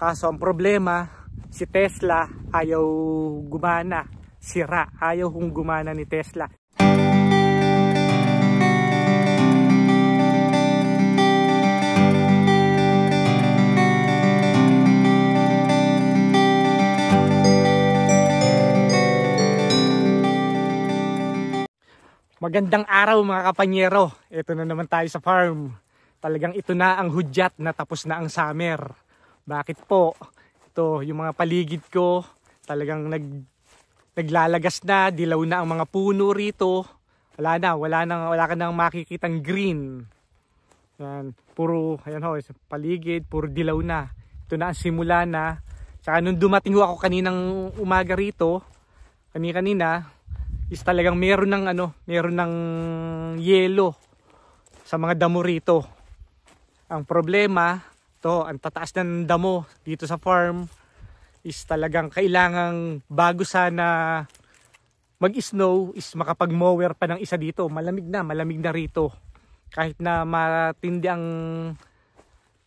Kaso ang problema, si Tesla ayaw gumana. Sira, ayaw kong gumana ni Tesla. Magandang araw mga kapanyero. Ito na naman tayo sa farm. Talagang ito na ang hudyat na tapos na ang summer. Bakit po? Ito yung mga paligid ko. Talagang naglalagas na, dilaw na ang mga puno rito. Wala ka nang makikitang green. Yan, puro ayan ho, paligid, puro dilaw na. Ito na ang simula na. Saka nung dumating ako kaninang umaga rito, kanina is talagang meron ng yelo sa mga damo rito. Ang problema, ang tataas ng damo dito sa farm is talagang kailangang bago sana mag-snow is makapag-mower pa ng isa dito. Malamig na rito. Kahit na matindi ang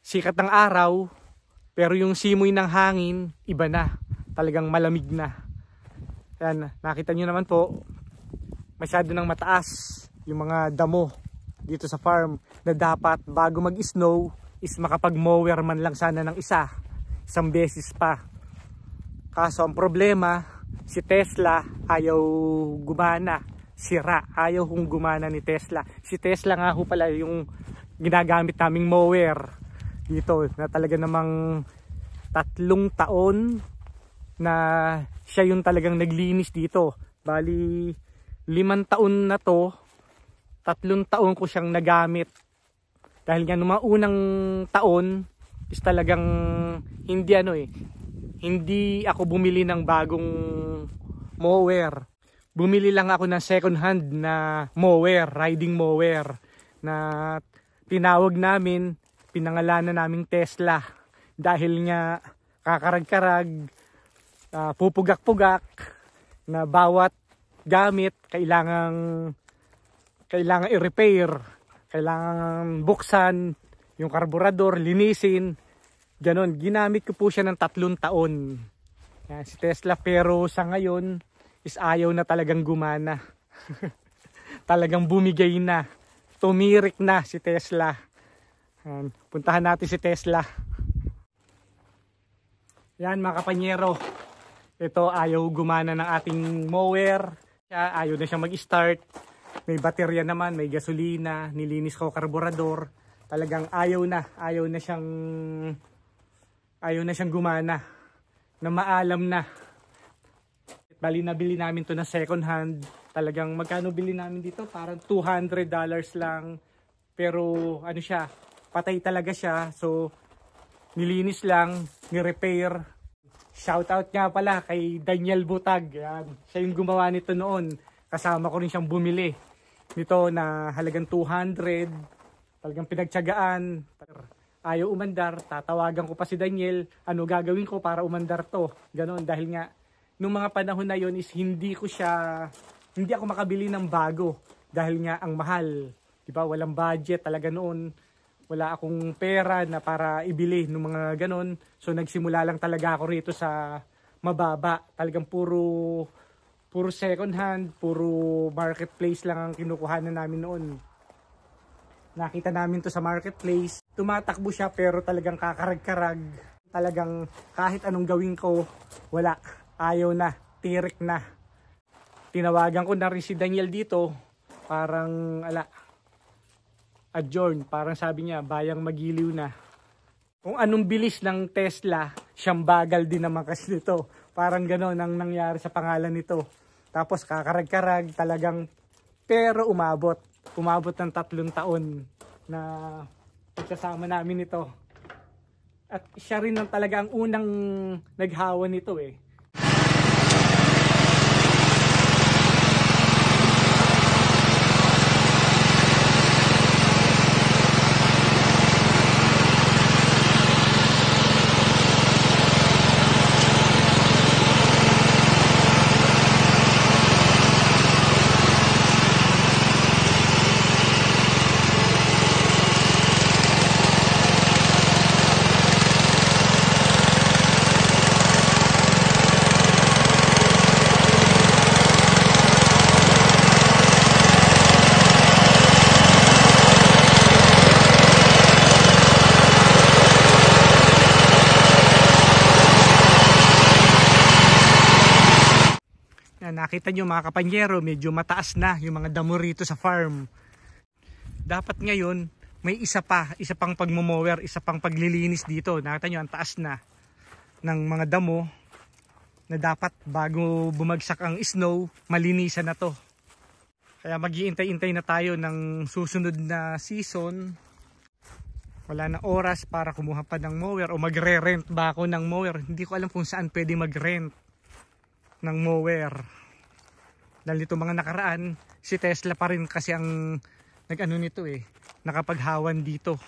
sikat ng araw, pero yung simoy ng hangin, iba na. Talagang malamig na. Yan, nakita nyo naman po, masyado nang mataas yung mga damo dito sa farm na dapat bago mag-snow is makapag-mower man lang sana ng isang beses pa. Kaso ang problema, si Tesla ayaw gumana. Sira, ayaw kong gumana ni Tesla. Si Tesla nga ho pala yung ginagamit naming mower dito na talaga namang 3 taon na siya yung talagang naglinis dito. Bali 5 taon na to, 3 taon ko siyang nagamit. Dahil nga nung mga unang taon is talagang hindi ako bumili ng bagong mower. Bumili lang ako ng second hand na mower, riding mower na tinawag namin, pinangalanan naming Tesla. Dahil nga kakarag-karag, pupugak-pugak na bawat gamit kailangang i-repair, kailangan buksan yung karburador, linisin, ganon. Ginamit ko po siya ng 3 taon. Yan, si Tesla, pero sa ngayon is ayaw na talagang gumana. Talagang bumigay na, tumirik na si Tesla. Yan, puntahan natin si Tesla. Yan mga kapanyero, ito ayaw gumana ng ating mower. Ayaw na siyang mag-start. May baterya naman, may gasolina, nilinis ko karburador. Talagang ayaw na siyang gumana. Na maalam na. Bali nabili namin to na second hand. Talagang magkano bili namin dito? Parang $200 lang. Pero siya, patay talaga siya. So nilinis lang, ni-repair. Shoutout nga pala kay Daniel Butag. Yan. Siya yung gumawa nito noon. Kasama ko rin siyang bumili nito na halagang 200. Talagang pinagtiyagaan. Ayaw umandar. Tatawagan ko pa si Daniel. Ano gagawin ko para umandar to? Ganon. Dahil nga, nung mga panahon na yon is hindi ako makabili ng bago. Dahil nga ang mahal. Diba? Walang budget talaga noon. Wala akong pera na para ibili ng mga ganon. So nagsimula lang talaga ako rito sa mababa. Talagang puro second hand, puro marketplace lang ang kinukuhanan namin noon. Nakita namin to sa marketplace. Tumatakbo siya pero talagang kakarag-karag. Talagang kahit anong gawin ko, wala. Ayaw na, tirik na. Tinawagan ko na rin si Daniel dito. Parang adjourn, parang sabi niya, bayang magiliw na. Kung anong bilis ng Tesla, siyang bagal din naman kasi nito. Parang gano'n ang nangyari sa pangalan nito. Tapos kakarag-karag talagang, pero umabot ng 3 taon na pagsasama namin ito. At siya rin talaga ang unang naghawa nito eh. nakita nyo mga kapanyero, medyo mataas na yung mga damo rito sa farm. Dapat ngayon, may isa pang pagmomower, isa pang paglilinis dito. Nakita nyo, ang taas na ng mga damo na dapat bago bumagsak ang snow, malinisan na to. Kaya mag-iintay-intay na tayo ng susunod na season. Wala na oras para kumuha pa ng mower o magre-rent ba ako ng mower. Hindi ko alam kung saan pwede mag-rent ng mower. Dahil nito mga nakaraan, si Tesla pa rin kasi ang nag-ano nito nakapaghawan dito.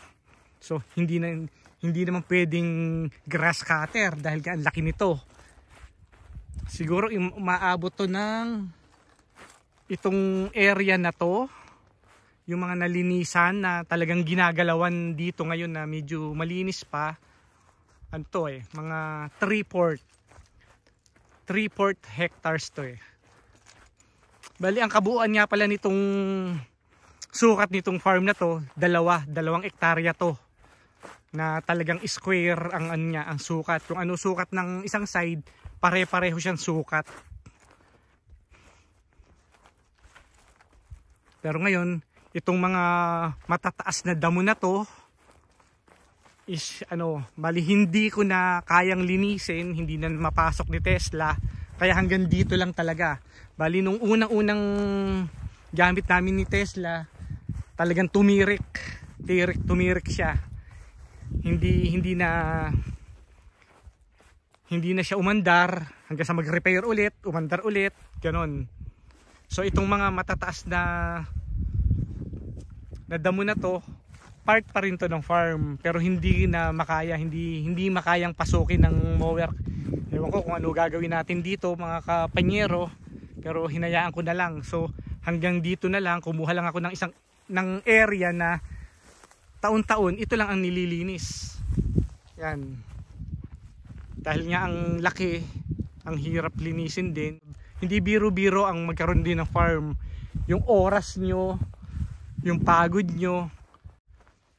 So hindi naman pwedeng grass cutter dahil ang laki nito. Siguro umaabot to ng itong area na to, yung mga nalinisan na talagang ginagalawan dito ngayon na medyo malinis pa. Ano to mga 3/4 hectares to Bali ang kabuuan nga pala nitong sukat nitong farm na to, dalawang hektarya to. Na talagang square ang ang sukat. Kung ano sukat ng isang side, pare-pareho siyang sukat. Pero ngayon, itong mga matataas na damo na to is bali hindi ko na kayang linisin, hindi na mapasok ni Tesla. Kaya hanggang dito lang talaga. Bali nung unang-unang gamit namin ni Tesla, talagang tumirik siya. Hindi na siya umandar hanggang sa mag-repair ulit, umandar ulit, ganon. So itong mga matataas na damo na to, part pa rin to ng farm, pero hindi makayang pasukin ng mower. Ewan ko kung ano gagawin natin dito mga kapanyero, pero hinayaan ko na lang. So hanggang dito na lang, kumuha lang ako ng area na taon-taon ito lang ang nililinis. Yan. Dahil nga ang laki, ang hirap linisin din. Hindi biro-biro ang magkaroon din ng farm. Yung oras nyo, yung pagod nyo,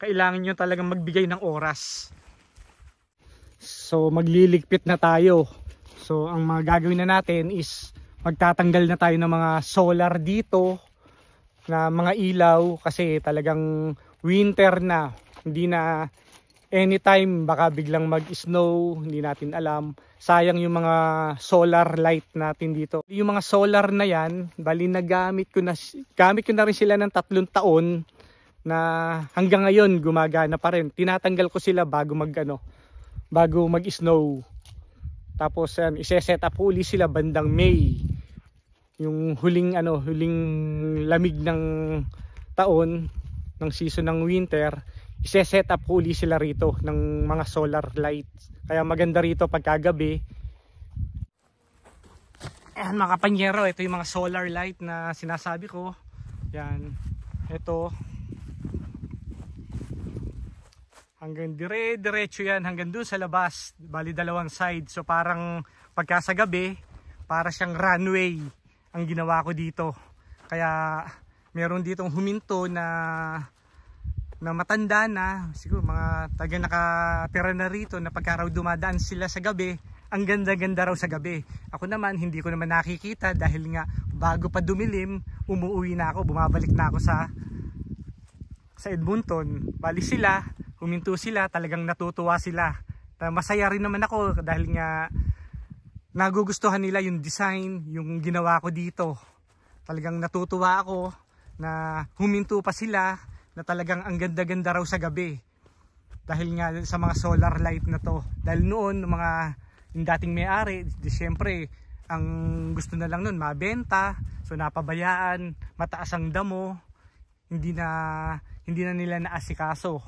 kailangan nyo talagang magbigay ng oras. So magliligpit na tayo. So ang mga gagawin na natin is magtatanggal na tayo ng mga solar dito, na mga ilaw, kasi talagang winter na. Hindi na anytime baka biglang mag-snow, hindi natin alam. Sayang yung mga solar light natin dito. Yung mga solar na yan, bali gamit ko na rin sila ng 3 taon na hanggang ngayon gumagana pa rin. Tinatanggal ko sila bago mag-snow. Tapos ise-set up uli sila bandang May. Yung huling lamig ng taon, ng season ng winter, ise-set up uli sila rito ng mga solar lights. Kaya maganda rito pagkagabi. Ayan mga kapanyero, ito yung mga solar light na sinasabi ko. Yan, ito. Hanggang diretso yan, hanggang dun sa labas. Bali 2 side. So parang pagka sa gabi, para siyang runway ang ginawa ko dito. Kaya meron ditong huminto na matanda na, siguro mga taga nakatira na rito, na pagka raw dumadaan sila sa gabi, ang ganda-ganda raw sa gabi. Ako naman, hindi ko naman nakikita dahil nga bago pa dumilim, umuwi na ako, bumabalik na ako sa Edmonton. Bali sila, huminto sila, talagang natutuwa sila. Masaya rin naman ako dahil nga nagugustuhan nila yung design, yung ginawa ko dito. Talagang natutuwa ako na huminto pa sila, na talagang ang ganda-ganda raw sa gabi. Dahil nga sa mga solar light na to. Dahil noon, yung dating may-ari, siyempre, ang gusto na lang noon, mabenta. So napabayaan, mataas ang damo, hindi na nila naasikaso.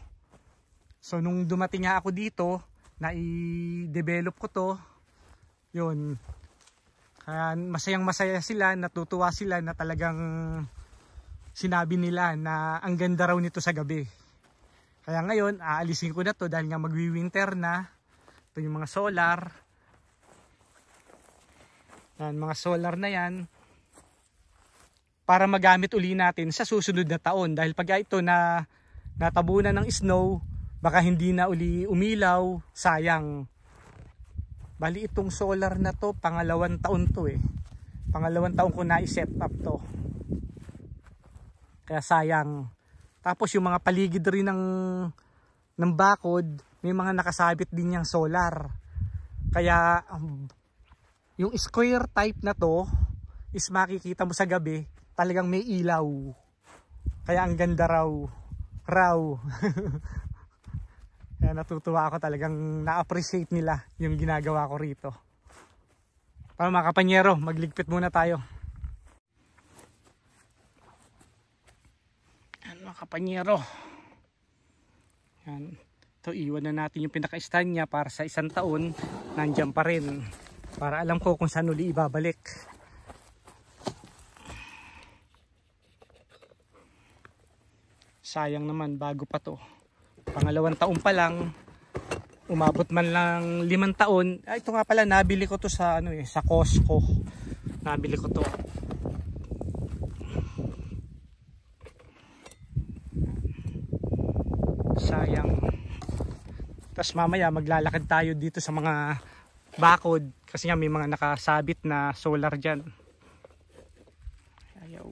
So nung dumating nga ako dito, na-i-develop ko to, yun. Kaya masayang-masaya sila, natutuwa sila na talagang sinabi nila na ang ganda raw nito sa gabi. Kaya ngayon, aalisin ko na to dahil nga magwi-winter na. Ito yung mga solar. Yan, mga solar na yan. Para magamit uli natin sa susunod na taon. Dahil pag ito na natabunan ng snow, baka hindi na uli umilaw, sayang. Bali itong solar na to, 2nd taon to Pangalawang taon ko na i-set up to. Kaya sayang. Tapos yung mga paligid rin ng bakod, may mga nakasabit din yung solar. Kaya yung square type na to is makikita mo sa gabi, talagang may ilaw. Kaya ang ganda raw. Kaya natutuwa ako, talagang na-appreciate nila yung ginagawa ko rito. Para mga kapanyero, magligpit muna tayo. Yan mga kapanyero. Yan. Ito, iwan na natin yung pinaka-stand niya para sa 1 taon, nandyan pa rin. Para alam ko kung saan uli ibabalik. Sayang naman, bago pa to. Pangalawang taon pa lang, umabot man lang 5 taon. Ito nga pala, nabili ko to sa sa Costco. Nabili ko to. Sayang. Tapos mamaya maglalakad tayo dito sa mga bakod kasi nga may mga nakasabit na solar dyan. Ayaw.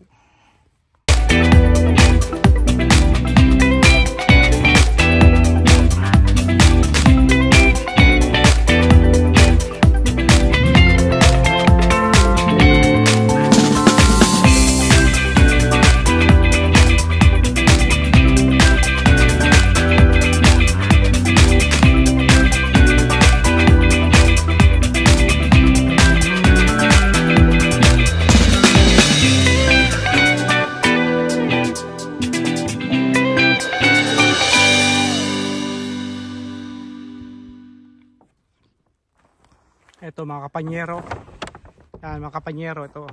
Ito mga kapanyero. Yan mga kapanyero, ito.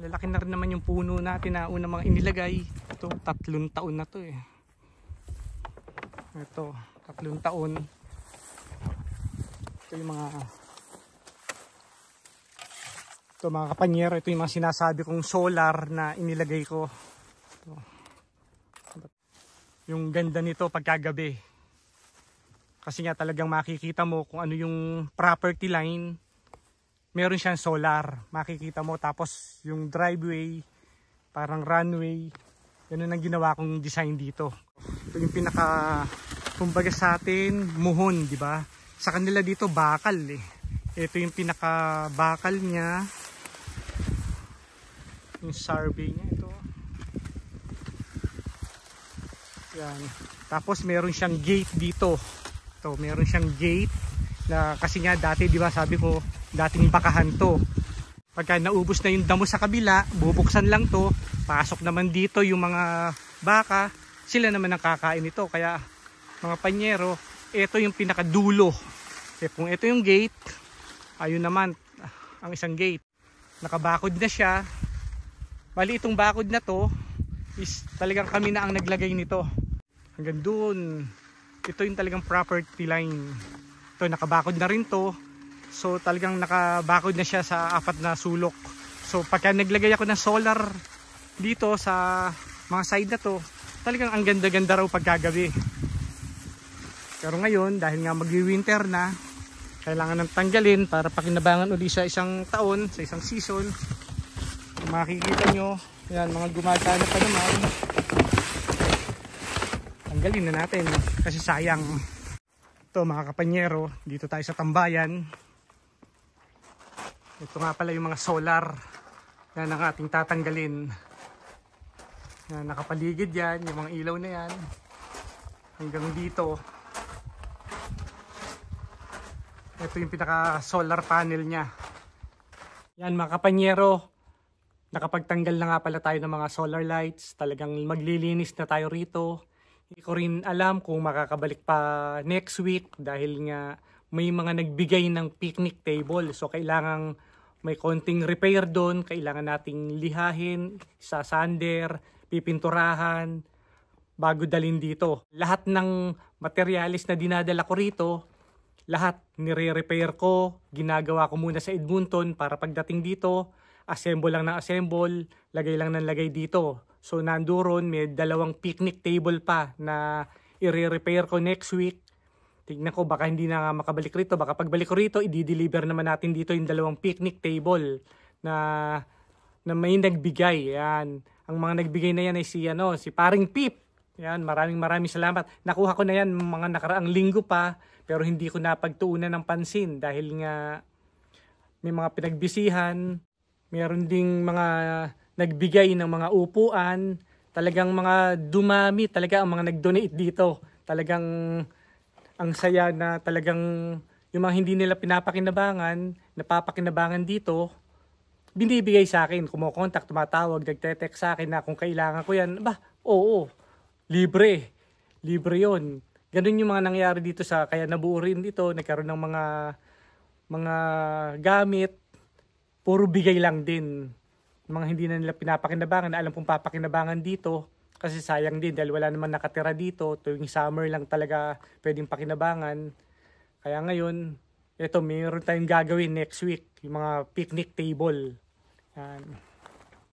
Lalaki na rin naman yung puno natin na una mga inilagay. Ito, 3 taon na to eh. Ito, 3 taon. Ito yung mga kapanyero, ito yung mga sinasabi kong solar na inilagay ko. Ito. Yung ganda nito pagkagabi. Kasi nga talagang makikita mo kung ano yung property line. Meron siyang solar, makikita mo. Tapos yung driveway, parang runway. Ganun ang ginawa kong design dito. Ito yung pinaka, kumbaga sa atin, muhon, di ba? Sa kanila dito bakal eh. Ito yung pinaka bakal niya. Yung survey niya ito. Yan. Tapos meron siyang gate dito. Ito, meron siyang gate na kasi nga dati, di ba, sabi ko, dating bakahan to. Pagka naubos na yung damo sa kabila, bubuksan lang to, pasok naman dito yung mga baka, sila naman ang kakain ito. Kaya mga panyero, ito yung pinakadulo. Kung ito yung gate, ayun naman ang isang gate. Nakabakod na siya. Bali itong bakod na to is talagang kami na ang naglagay nito. Hanggang doon. Ito yung talagang property line. Ito, nakabakod na rin to. So talagang nakabakod na siya sa 4 na sulok. So pagka naglagay ako ng solar dito sa mga side na to, talagang ang ganda-ganda raw pagkagabi. Pero ngayon, dahil nga magwi-winter na, kailangan nang tanggalin para pakinabangan uli sa 1 taon, sa 1 season. Kung makikita nyo, yan, mga gumagana pa naman. Tanggalin na natin kasi sayang. Ito mga kapanyero, dito tayo sa tambayan. Ito nga pala yung mga solar na ang ating tatanggalin. Yan, nakapaligid yan, yung mga ilaw na yan. Hanggang dito. Ito yung pinaka solar panel niya. Yan mga kapanyero, nakapagtanggal na nga pala tayo ng mga solar lights. Talagang maglilinis na tayo rito. Hindi ko rin alam kung makakabalik pa next week dahil nga may mga nagbigay ng picnic table. So kailangang may konting repair doon. Kailangan nating lihahin, sa sander, pipinturahan bago dalhin dito. Lahat ng materialis na dinadala ko rito, lahat nire-repair ko. Ginagawa ko muna sa Edmonton para pagdating dito, assemble lang ng assemble, lagay lang ng lagay dito. So nandoon may 2 picnic table pa na i-repair ko next week. Tignan ko baka hindi na makabalik rito. Baka pagbalik ko rito, i-deliver naman natin dito yung 2 picnic table na na may nagbigay. Yan. Ang mga nagbigay na yan ay si Paring Pip. Yan, maraming salamat. Nakuha ko na yan mga nakaraang linggo pa, pero hindi ko napagtuunan ng pansin dahil nga may mga pinagbisihan. Meron ding mga nagbigay ng mga upuan. Talagang mga dumami talaga ang mga nag-donate dito. Talagang ang saya na talagang yung mga hindi nila pinapakinabangan, napapakinabangan dito, binibigay sa akin, kumokontak, tumatawag, nagte-text sa akin na kung kailangan ko yan, oo, libre yon. Ganun yung mga nangyari dito kaya nabuo rin dito, nagkaroon ng mga gamit, puro bigay lang din. Mga hindi na nila pinapakinabangan, alam kong papakinabangan dito, kasi sayang din dahil wala naman nakatira dito, tuwing summer lang talaga pwedeng pakinabangan. Kaya ngayon, mayroon tayong gagawin next week, yung mga picnic table. Yan.